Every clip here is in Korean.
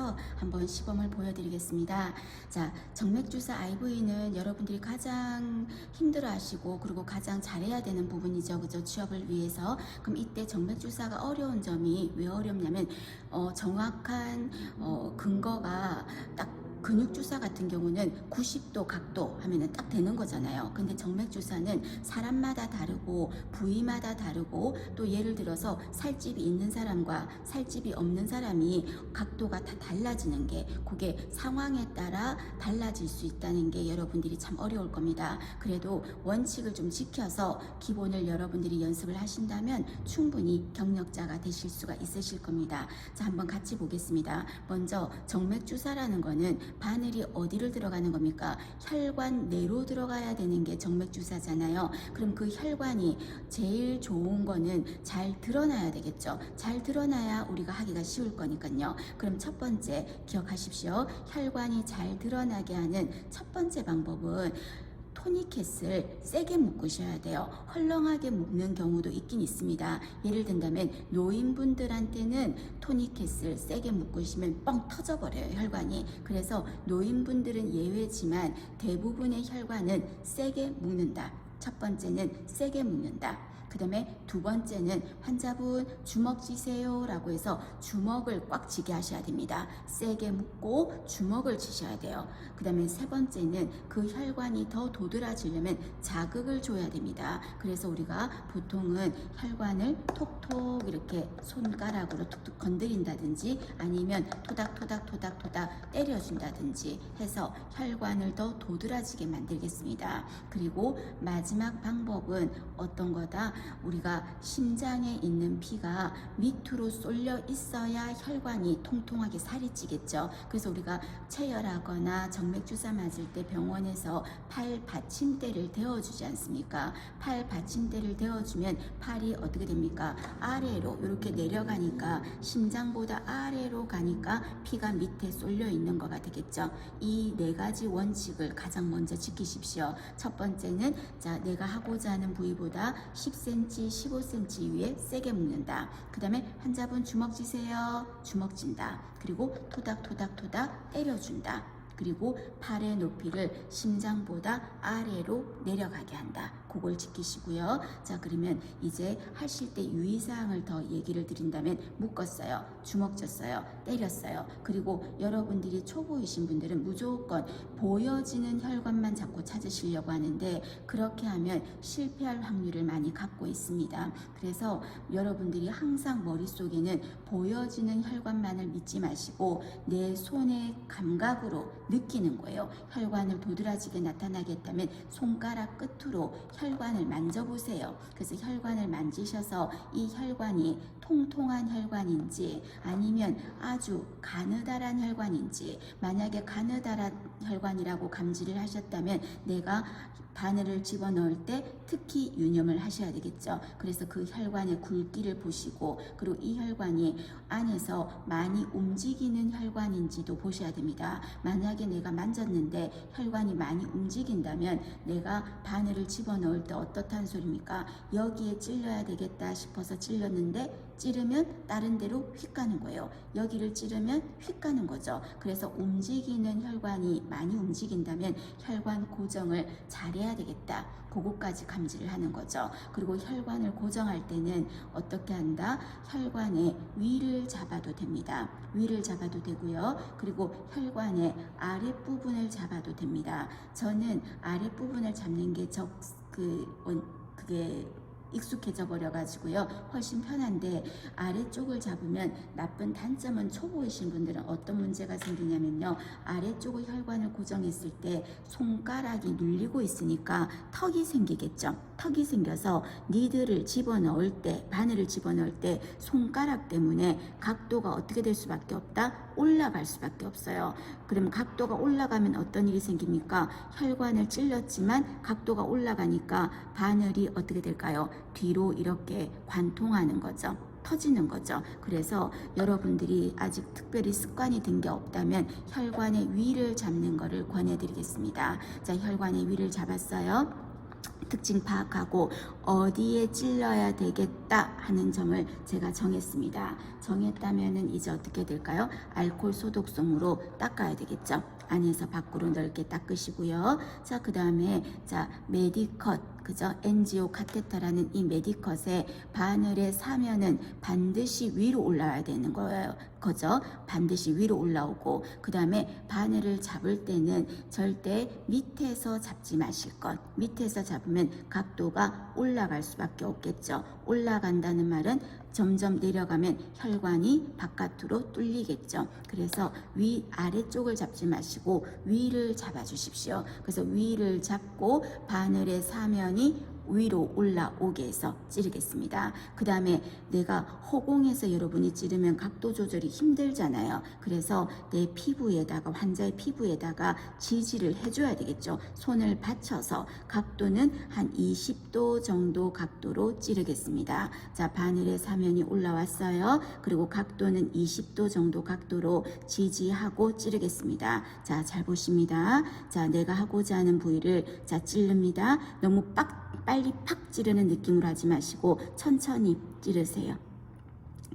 해서 한번 시범을 보여드리겠습니다. 자, 정맥주사 IV는 여러분들이 가장 힘들어하시고 그리고 가장 잘해야 되는 부분이죠. 그죠? 취업을 위해서. 그럼 이때 정맥주사가 어려운 점이 왜 어렵냐면 정확한 근거가 딱 근육주사 같은 경우는 90도 각도 하면은 딱 되는 거잖아요. 근데 정맥주사는 사람마다 다르고 부위마다 다르고 또 예를 들어서 살집이 있는 사람과 살집이 없는 사람이 각도가 다 달라지는 게 그게 상황에 따라 달라질 수 있다는 게 여러분들이 참 어려울 겁니다. 그래도 원칙을 좀 지켜서 기본을 여러분들이 연습을 하신다면 충분히 경력자가 되실 수가 있으실 겁니다. 자, 한번 같이 보겠습니다. 먼저 정맥주사라는 거는 바늘이 어디를 들어가는 겁니까? 혈관 내로 들어가야 되는 게 정맥주사잖아요. 그럼 그 혈관이 제일 좋은 거는 잘 드러나야 되겠죠. 잘 드러나야 우리가 하기가 쉬울 거니까요. 그럼 첫 번째 기억하십시오. 혈관이 잘 드러나게 하는 첫 번째 방법은 토니켓을 세게 묶으셔야 돼요. 헐렁하게 묶는 경우도 있긴 있습니다. 예를 든다면 노인분들한테는 토니켓을 세게 묶으시면 뻥 터져버려요, 혈관이. 그래서 노인분들은 예외지만 대부분의 혈관은 세게 묶는다. 첫 번째는 세게 묶는다. 그 다음에 두 번째는 환자분 주먹 쥐세요 라고 해서 주먹을 꽉 쥐게 하셔야 됩니다. 세게 묶고 주먹을 쥐셔야 돼요. 그 다음에 세 번째는 그 혈관이 더 도드라지려면 자극을 줘야 됩니다. 그래서 우리가 보통은 혈관을 톡톡 이렇게 손가락으로 툭툭 건드린다든지 아니면 토닥토닥 때려준다든지 해서 혈관을 더 도드라지게 만들겠습니다. 그리고 마지막 방법은 어떤 거다? 우리가 심장에 있는 피가 밑으로 쏠려 있어야 혈관이 통통하게 살이 찌겠죠. 그래서 우리가 체열하거나 정맥주사 맞을 때 병원에서 팔 받침대를 대어주지 않습니까? 팔 받침대를 대어주면 팔이 어떻게 됩니까? 아래로 이렇게 내려가니까 심장보다 아래로 가니까 피가 밑에 쏠려 있는 거가 되겠죠. 이 네 가지 원칙을 가장 먼저 지키십시오. 첫 번째는 자, 내가 하고자 하는 부위보다 10cm, 15cm 위에 세게 묶는다. 그 다음에 환자분 주먹 쥐세요. 주먹 쥔다. 그리고 토닥토닥 때려준다. 그리고 팔의 높이를 심장보다 아래로 내려가게 한다. 그걸 지키시고요. 자, 그러면 이제 하실 때 유의사항을 더 얘기를 드린다면 묶었어요. 주먹 졌어요. 때렸어요. 그리고 여러분들이 초보이신 분들은 무조건 보여지는 혈관만 자꾸 찾으시려고 하는데 그렇게 하면 실패할 확률을 많이 갖고 있습니다. 그래서 여러분들이 항상 머릿속에는 보여지는 혈관만을 믿지 마시고 내 손의 감각으로 느끼는 거예요. 혈관을 도드라지게 나타나겠다면 손가락 끝으로 혈관을 만져보세요. 그래서 혈관을 만지셔서 이 혈관이 통통한 혈관인지 아니면 아주 가느다란 혈관인지, 만약에 가느다란 혈관이라고 감지를 하셨다면 내가 바늘을 집어넣을 때 특히 유념을 하셔야 되겠죠. 그래서 그 혈관의 굵기를 보시고 그리고 이 혈관이 안에서 많이 움직이는 혈관인지도 보셔야 됩니다. 만약에 내가 만졌는데 혈관이 많이 움직인다면 내가 바늘을 집어넣을 때 어떻다는 소리입니까? 여기에 찔러야 되겠다 싶어서 찔렀는데 찌르면 다른 데로 휙 가는 거예요. 여기를 찌르면 휙 가는 거죠. 그래서 움직이는 혈관이 많이 움직인다면 혈관 고정을 잘해야 되겠다. 그거까지 감지를 하는 거죠. 그리고 혈관을 고정할 때는 어떻게 한다? 혈관의 위를 잡아도 됩니다. 위를 잡아도 되고요. 그리고 혈관의 아랫부분을 잡아도 됩니다. 저는 아랫부분을 잡는 게 그게 익숙해져 버려 가지고요 훨씬 편한데 아래쪽을 잡으면 나쁜 단점은 초보이신 분들은 어떤 문제가 생기냐면요, 아래쪽의 혈관을 고정했을 때 손가락이 눌리고 있으니까 턱이 생기겠죠. 턱이 생겨서 니들을 집어넣을 때, 바늘을 집어넣을 때 손가락 때문에 각도가 어떻게 될 수밖에 없다? 올라갈 수밖에 없어요. 그럼 각도가 올라가면 어떤 일이 생깁니까? 혈관을 찔렀지만 각도가 올라가니까 바늘이 어떻게 될까요? 뒤로 이렇게 관통하는 거죠. 터지는 거죠. 그래서 여러분들이 아직 특별히 습관이 든 게 없다면 혈관의 위를 잡는 거를 권해드리겠습니다. 자, 혈관의 위를 잡았어요. 특징 파악하고 어디에 찔러야 되겠다 하는 점을 제가 정했습니다. 정했다면은 이제 어떻게 될까요? 알코올 소독솜으로 닦아야 되겠죠. 안에서 밖으로 넓게 닦으시고요. 자, 그 다음에 자, 메디컷 그죠? 엔지오 카테터라는 이 메디컷의 바늘의 사면은 반드시 위로 올라와야 되는 거예요. 거죠? 반드시 위로 올라오고 그 다음에 바늘을 잡을 때는 절대 밑에서 잡지 마실 것. 밑에서 잡으면 각도가 올라갈 수밖에 없겠죠. 올라간다는 말은 점점 내려가면 혈관이 바깥으로 뚫리겠죠. 그래서 위 아래쪽을 잡지 마시고 위를 잡아 주십시오. 그래서 위를 잡고 바늘의 사면이 위로 올라오게 해서 찌르겠습니다. 그 다음에 내가 허공에서 여러분이 찌르면 각도 조절이 힘들잖아요. 그래서 내 피부에다가 환자의 피부에다가 지지를 해줘야 되겠죠. 손을 받쳐서 각도는 한 20도 정도 각도로 찌르겠습니다. 자, 바늘의 사면이 올라왔어요. 그리고 각도는 20도 정도 각도로 지지하고 찌르겠습니다. 자, 잘 보십니다. 자, 내가 하고자 하는 부위를 자 찌릅니다. 너무 빨리 팍 찌르는 느낌으로 하지 마시고 천천히 찌르세요.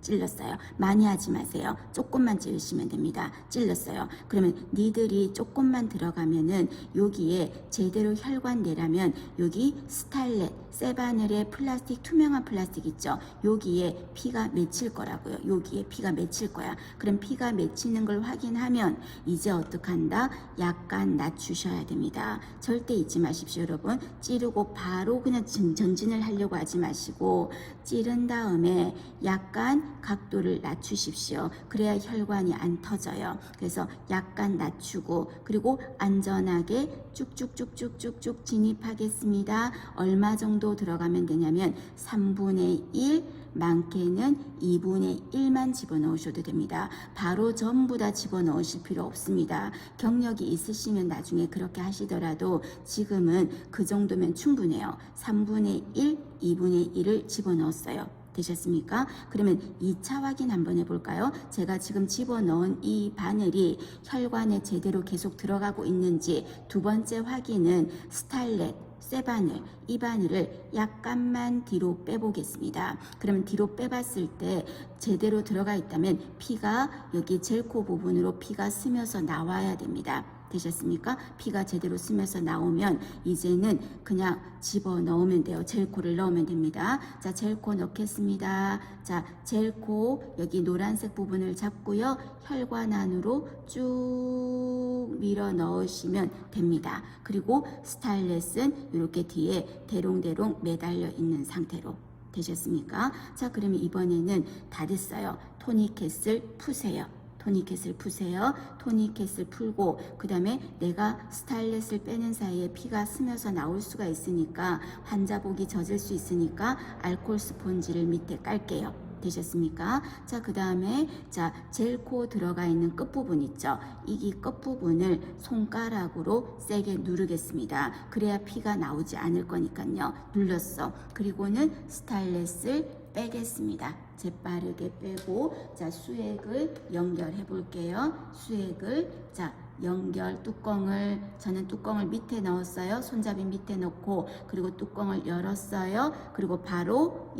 찔렀어요. 많이 하지 마세요. 조금만 찌르시면 됩니다. 찔렀어요. 그러면 니들이 조금만 들어가면은 여기에 제대로 혈관 내라면 여기 스타일렛 쇠바늘의 플라스틱 투명한 플라스틱 있죠. 여기에 피가 맺힐 거라고요. 여기에 피가 맺힐 거야. 그럼 피가 맺히는 걸 확인하면 이제 어떡한다? 약간 낮추셔야 됩니다. 절대 잊지 마십시오, 여러분. 찌르고 바로 그냥 전진을 하려고 하지 마시고 찌른 다음에 약간 각도를 낮추십시오. 그래야 혈관이 안 터져요. 그래서 약간 낮추고 그리고 안전하게 쭉쭉쭉쭉쭉쭉 진입하겠습니다. 얼마 정도 들어가면 되냐면 3분의 1 많게는 2분의 1만 집어넣으셔도 됩니다. 바로 전부 다 집어넣으실 필요 없습니다. 경력이 있으시면 나중에 그렇게 하시더라도 지금은 그 정도면 충분해요. 3분의 1, 2분의 1을 집어넣었어요. 되셨습니까? 그러면 2차 확인 한번 해볼까요? 제가 지금 집어넣은 이 바늘이 혈관에 제대로 계속 들어가고 있는지 두 번째 확인은 스타일렛 쇠바늘, 이 바늘을 약간만 뒤로 빼보겠습니다. 그러면 뒤로 빼봤을 때 제대로 들어가 있다면 피가 여기 젤코 부분으로 피가 스며서 나와야 됩니다. 되셨습니까? 피가 제대로 스며서 나오면 이제는 그냥 집어 넣으면 돼요. 젤코를 넣으면 됩니다. 자, 젤코 넣겠습니다. 자, 젤코 여기 노란색 부분을 잡고요. 혈관 안으로 쭉 밀어 넣으시면 됩니다. 그리고 스타일렛은 이렇게 뒤에 대롱대롱 매달려 있는 상태로 되셨습니까? 자, 그러면 이번에는 다 됐어요. 토니켓을 푸세요. 토니켓을 푸세요. 토니켓을 풀고 그 다음에 내가 스타일렛을 빼는 사이에 피가 스며서 나올 수가 있으니까 환자복이 젖을 수 있으니까 알코올 스폰지를 밑에 깔게요. 되셨습니까? 자, 그 다음에 자 젤코 들어가 있는 끝부분 있죠. 이 끝부분을 손가락으로 세게 누르겠습니다. 그래야 피가 나오지 않을 거니까요. 눌렀어. 그리고는 스타일렛을 빼겠습니다. 재빠르게 빼고 자 수액을 연결해 볼게요. 수액을 자 연결 뚜껑을 저는 뚜껑을 밑에 넣었어요. 손잡이 밑에 넣고 그리고 뚜껑을 열었어요. 그리고 바로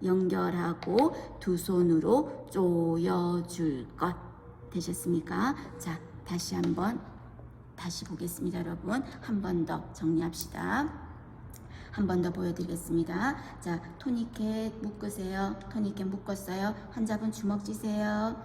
연결하고 두 손으로 조여줄 것 되셨습니까? 자 다시 보겠습니다. 여러분 한 번 더 정리합시다. 한 번 더 보여드리겠습니다. 자, 토니켓 묶으세요. 토니켓 묶었어요. 환자분 주먹 쥐세요.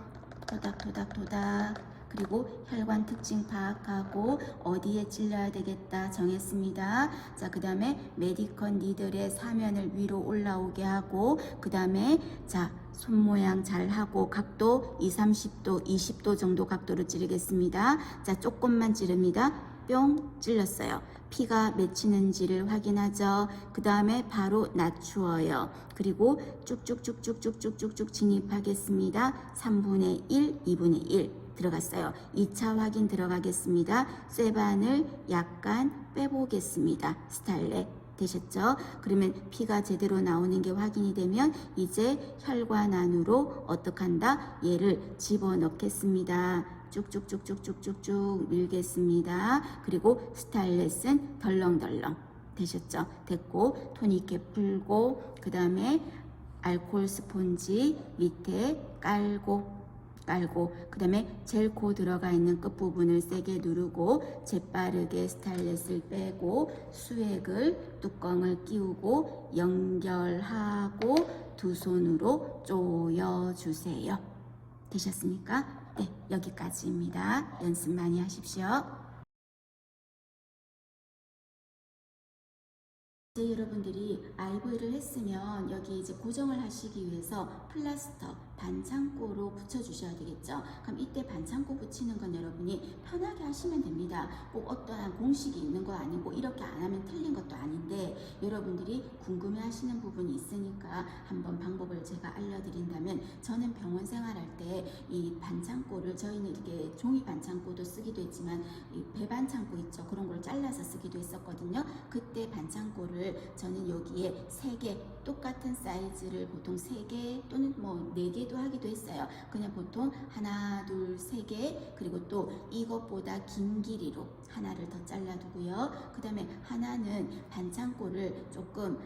토닥토닥토닥. 그리고 혈관 특징 파악하고 어디에 찔러야 되겠다 정했습니다. 자, 그 다음에 메디컨 니들의 사면을 위로 올라오게 하고 그 다음에 자 손 모양 잘 하고 각도 20, 30도, 20도 정도 각도로 찌르겠습니다. 자, 조금만 찌릅니다. 뿅 찔렀어요. 피가 맺히는지를 확인하죠. 그 다음에 바로 낮추어요. 그리고 쭉쭉쭉쭉쭉쭉쭉 진입하겠습니다. 3분의 1, 2분의 1 들어갔어요. 2차 확인 들어가겠습니다. 쇠바늘 약간 빼보겠습니다. 스타일렛 되셨죠? 그러면 피가 제대로 나오는 게 확인이 되면 이제 혈관 안으로 어떡한다? 얘를 집어넣겠습니다. 쭉쭉쭉쭉쭉쭉쭉 밀겠습니다. 그리고 스타일렛은 덜렁덜렁 되셨죠? 됐고 토닉캡 풀고 그 다음에 알코올 스폰지 밑에 깔고 그 다음에 젤코 들어가 있는 끝부분을 세게 누르고 재빠르게 스타일렛을 빼고 수액을 뚜껑을 끼우고 연결하고 두 손으로 조여주세요. 되셨습니까? 네, 여기까지입니다. 연습 많이 하십시오. 이제 여러분들이 아이보이를 했으면 여기 이제 고정을 하시기 위해서 플라스터 반창고로 붙여주셔야 되겠죠. 그럼 이때 반창고 붙이는 건 여러분이 편하게 하시면 됩니다. 꼭 어떠한 공식이 있는 거 아니고 이렇게 안 하면 틀린 것도 아닌데 여러분들이 궁금해 하시는 부분이 있으니까 한번 방법을 제가 알려드린다면 저는 병원 생활할 때 이 반창고를 저희는 이렇게 종이 반창고도 쓰기도 했지만 이 배반창고 있죠. 그런 걸 잘라서 쓰기도 했었거든요. 그때 반창고를 저는 여기에 3개 똑같은 사이즈를 보통 3개 또는 뭐 4개도 하기도 했어요. 그냥 보통 하나, 둘, 3개 그리고 또 이것보다 긴 길이로 하나를 더 잘라두고요. 그 다음에 하나는 반창고를 조금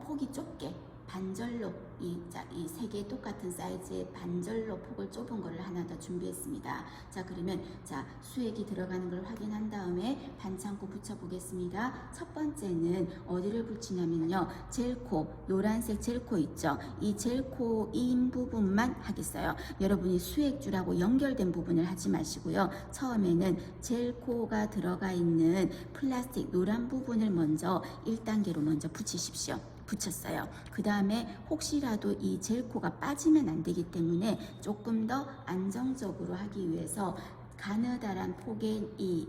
폭이 좁게 반절로 이 3개 똑같은 사이즈의 반절로 폭을 좁은 거를 하나 더 준비했습니다. 자, 그러면 자 수액이 들어가는 걸 확인한 다음에 반창고 붙여 보겠습니다. 첫 번째는 어디를 붙이냐면요, 젤코, 노란색 젤코 있죠. 이 젤코 인 부분만 하겠어요. 여러분이 수액줄하고 연결된 부분을 하지 마시고요. 처음에는 젤코가 들어가 있는 플라스틱 노란 부분을 먼저 1단계로 먼저 붙이십시오. 붙였어요. 그 다음에 혹시라도 이 젤코가 빠지면 안 되기 때문에 조금 더 안정적으로 하기 위해서 가느다란 폭의 이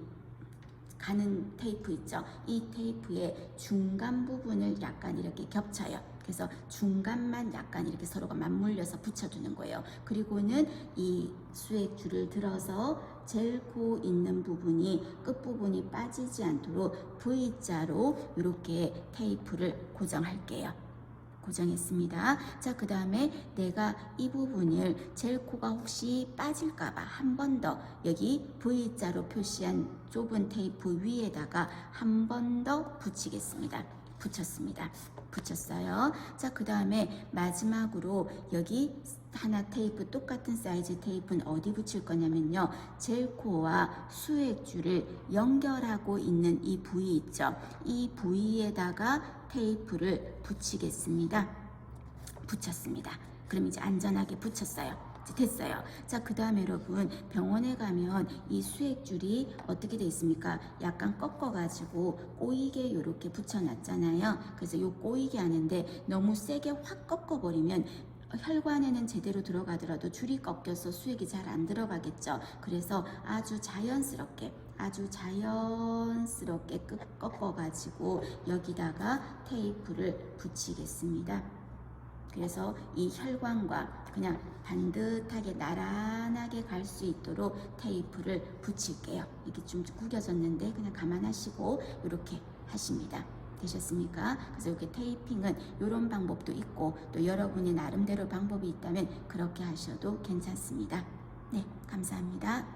가는 테이프 있죠. 이 테이프의 중간 부분을 약간 이렇게 겹쳐요. 그래서 중간만 약간 이렇게 서로가 맞물려서 붙여주는 거예요. 그리고는 이 수액줄을 들어서 젤코 있는 부분이 끝부분이 빠지지 않도록 V자로 이렇게 테이프를 고정할게요. 고정했습니다. 자, 그 다음에 내가 이 부분을 젤코가 혹시 빠질까봐 한 번 더 여기 V자로 표시한 좁은 테이프 위에다가 한 번 더 붙이겠습니다. 붙였습니다. 붙였어요. 자, 그 다음에 마지막으로 여기 하나 테이프, 똑같은 사이즈 테이프는 어디 붙일 거냐면요, 젤코와 수액줄을 연결하고 있는 이 부위 있죠. 이 부위에다가 테이프를 붙이겠습니다. 붙였습니다. 그럼 이제 안전하게 붙였어요. 됐어요. 자, 그 다음에 여러분 병원에 가면 이 수액줄이 어떻게 돼 있습니까? 약간 꺾어가지고 꼬이게 이렇게 붙여놨잖아요. 그래서 요 꼬이게 하는데 너무 세게 확 꺾어버리면 혈관에는 제대로 들어가더라도 줄이 꺾여서 수액이 잘 안 들어가겠죠. 그래서 아주 자연스럽게 꺾어가지고 여기다가 테이프를 붙이겠습니다. 그래서 이 혈관과 그냥 반듯하게 나란하게 갈 수 있도록 테이프를 붙일게요. 이게 좀 구겨졌는데 그냥 감안하시고 이렇게 하십니다. 되셨습니까? 그래서 이렇게 테이핑은 이런 방법도 있고 또 여러분이 나름대로 방법이 있다면 그렇게 하셔도 괜찮습니다. 네, 감사합니다.